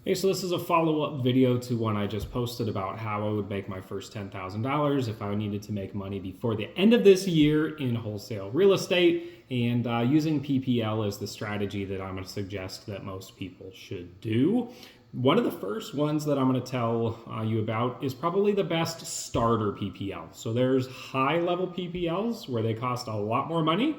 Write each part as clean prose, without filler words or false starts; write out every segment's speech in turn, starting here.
Hey, so this is a follow-up video to one I just posted about how I would make my first $10,000 if I needed to make money before the end of this year in wholesale real estate. And using PPL is the strategy that I'm going to suggest that most people should do. One of the first ones that I'm going to tell you about is probably the best starter PPL. So there's high-level PPLs where they cost a lot more money.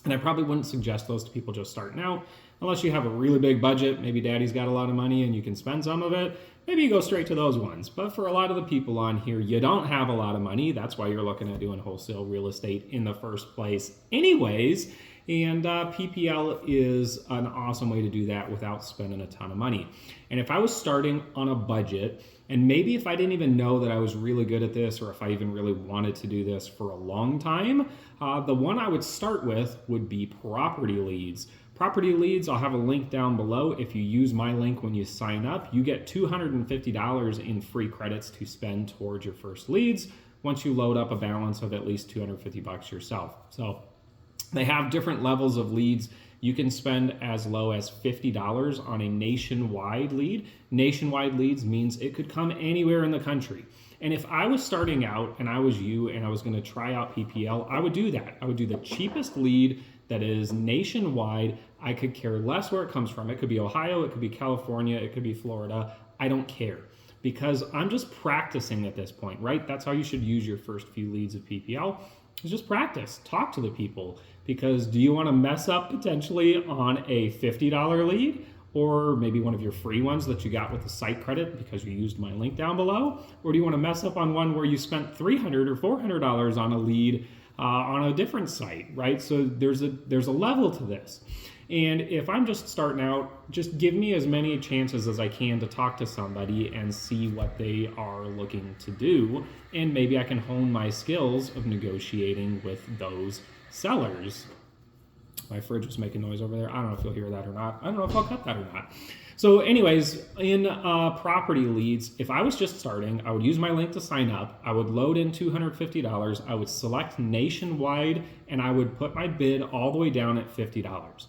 And I probably wouldn't suggest those to people just starting out unless you have a really big budget. Maybe daddy's got a lot of money and you can spend some of it. Maybe you go straight to those ones. But for a lot of the people on here, you don't have a lot of money. That's why you're looking at doing wholesale real estate in the first place anyways. And PPL is an awesome way to do that without spending a ton of money. And if I was starting on a budget, and maybe if I didn't even know that I was really good at this, or if I even really wanted to do this for a long time, the one I would start with would be property leads. Property leads, I'll have a link down below. If you use my link when you sign up, you get $250 in free credits to spend towards your first leads once you load up a balance of at least $250 yourself. So they have different levels of leads. You can spend as low as $50 on a nationwide lead. Nationwide leads means it could come anywhere in the country. And if I was starting out and I was you and I was going to try out PPL, I would do that. I would do the cheapest lead that is nationwide. I could care less where it comes from. It could be Ohio, it could be California, it could be Florida. I don't care because I'm just practicing at this point, right? That's how you should use your first few leads of PPL. Is just practice. Talk to the people, because do you want to mess up potentially on a $50 lead, or maybe one of your free ones that you got with the site credit because you used my link down below? Or do you want to mess up on one where you spent $300 or $400 on a lead on a different site, right? So there's a level to this. And if I'm just starting out, just give me as many chances as I can to talk to somebody and see what they are looking to do. And maybe I can hone my skills of negotiating with those sellers. My fridge was making noise over there. I don't know if you'll hear that or not. I don't know if I'll cut that or not. So anyways, in property leads, if I was just starting, I would use my link to sign up. I would load in $250. I would select nationwide, and I would put my bid all the way down at $50.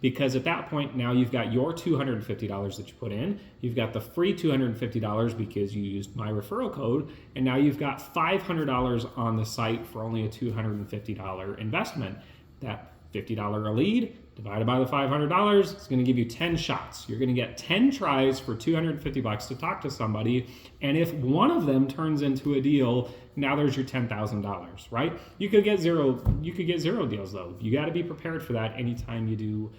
Because at that point, now you've got your $250 that you put in. You've got the free $250 because you used my referral code. And now you've got $500 on the site for only a $250 investment. That $50 a lead divided by the $500 is going to give you 10 shots. You're going to get 10 tries for $250 to talk to somebody. And if one of them turns into a deal, now there's your $10,000, right? You could get zero deals though. You got to be prepared for that anytime you do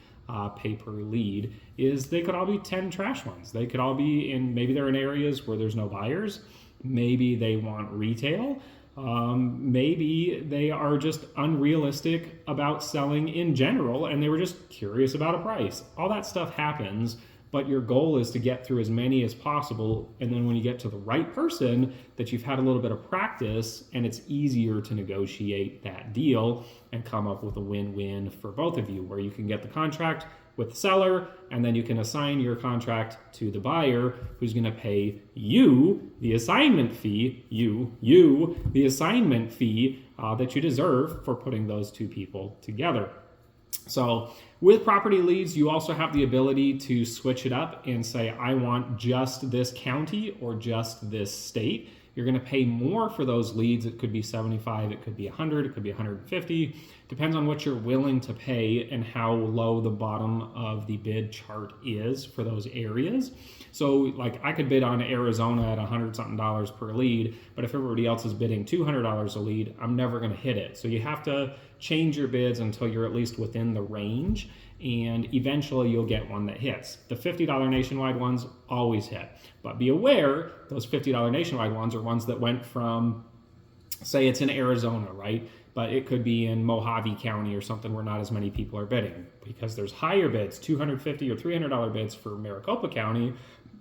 pay per lead. They could all be 10 trash ones. They could all be maybe they're in areas where there's no buyers. Maybe they want retail. Maybe they are just unrealistic about selling in general and they were just curious about a price. All that stuff happens, but your goal is to get through as many as possible. And then when you get to the right person, that you've had a little bit of practice and it's easier to negotiate that deal and come up with a win-win for both of you, where you can get the contract with the seller, and then you can assign your contract to the buyer, who's going to pay you the assignment fee, the assignment fee that you deserve for putting those two people together. So with property leads, you also have the ability to switch it up and say, I want just this county or just this state. You're going to pay more for those leads. It could be 75, it could be 100, it could be 150. Depends on what you're willing to pay and how low the bottom of the bid chart is for those areas. So like I could bid on Arizona at $100 something per lead, but if everybody else is bidding $200 a lead, I'm never going to hit it. So you have to change your bids until you're at least within the range, and eventually you'll get one that hits. The $50 nationwide ones always hit, but be aware those $50 nationwide ones are ones that went from, say it's in Arizona, right? But it could be in Mojave County or something where not as many people are bidding, because there's higher bids, $250 or $300 bids for Maricopa County,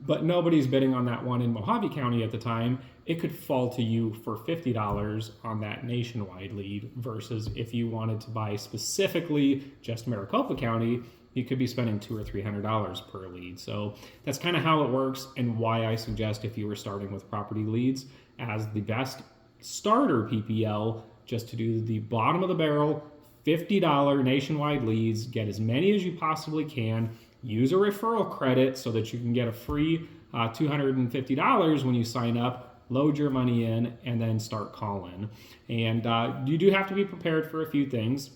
but nobody's bidding on that one in Mojave County at the time. It could fall to you for $50 on that nationwide lead, versus if you wanted to buy specifically just Maricopa County, you could be spending $200 or $300 per lead. So that's kind of how it works, and why I suggest, if you were starting with property leads, as the best starter PPL, just to do the bottom of the barrel, $50 nationwide leads, get as many as you possibly can, use a referral credit so that you can get a free $250 when you sign up, load your money in, and then start calling. And you do have to be prepared for a few things.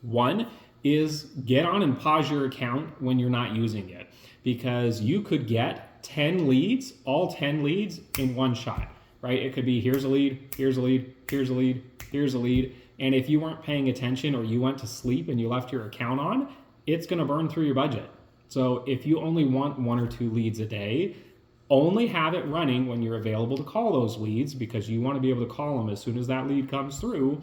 One is get on and pause your account when you're not using it, because you could get 10 leads, all 10 leads in one shot, right? It could be here's a lead, here's a lead, here's a lead, here's a lead. And if you weren't paying attention or you went to sleep and you left your account on, it's going to burn through your budget. So if you only want 1 or 2 leads a day, only have it running when you're available to call those leads, because you want to be able to call them as soon as that lead comes through.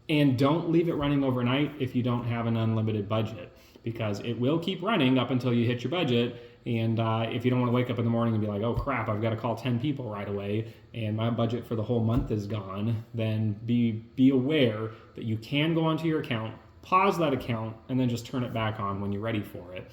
And don't leave it running overnight if you don't have an unlimited budget, because it will keep running up until you hit your budget. And if you don't want to wake up in the morning and be like, oh crap, I've got to call 10 people right away and my budget for the whole month is gone, then be aware that you can go onto your account, pause that account, and then just turn it back on when you're ready for it.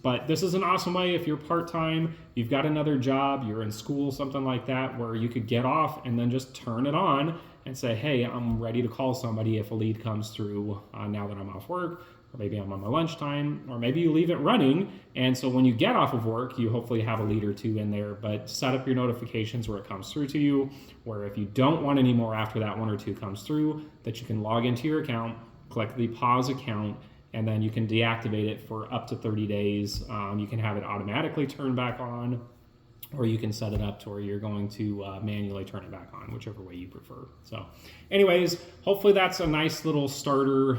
But this is an awesome way if you're part-time, you've got another job, you're in school, something like that, where you could get off and then just turn it on and say, hey, I'm ready to call somebody if a lead comes through now that I'm off work, or maybe I'm on my lunchtime, or maybe you leave it running. And so when you get off of work, you hopefully have a lead or 2 in there, but set up your notifications where it comes through to you, where if you don't want any more after that 1 or 2 comes through, that you can log into your account, click the pause account, and then you can deactivate it for up to 30 days. You can have it automatically turn back on, or you can set it up to where you're going to manually turn it back on, whichever way you prefer. So anyways, hopefully that's a nice little starter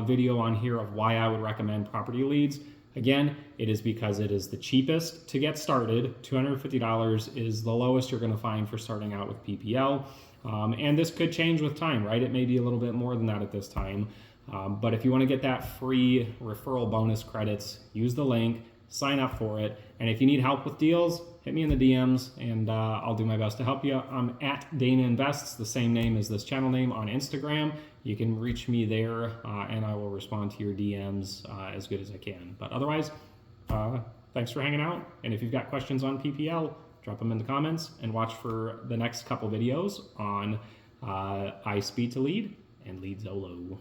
video on here of why I would recommend Property Leads. Again, it is because it is the cheapest to get started. $250 is the lowest you're going to find for starting out with PPL. And this could change with time, right? It may be a little bit more than that at this time. But if you want to get that free referral bonus credits, use the link, sign up for it. And if you need help with deals, hit me in the DMs and I'll do my best to help you. I'm at Dana Invests, the same name as this channel name on Instagram. You can reach me there and I will respond to your DMs as good as I can. But otherwise, thanks for hanging out. And if you've got questions on PPL, drop them in the comments and watch for the next couple videos on Ispeedtolead and Leadzolo.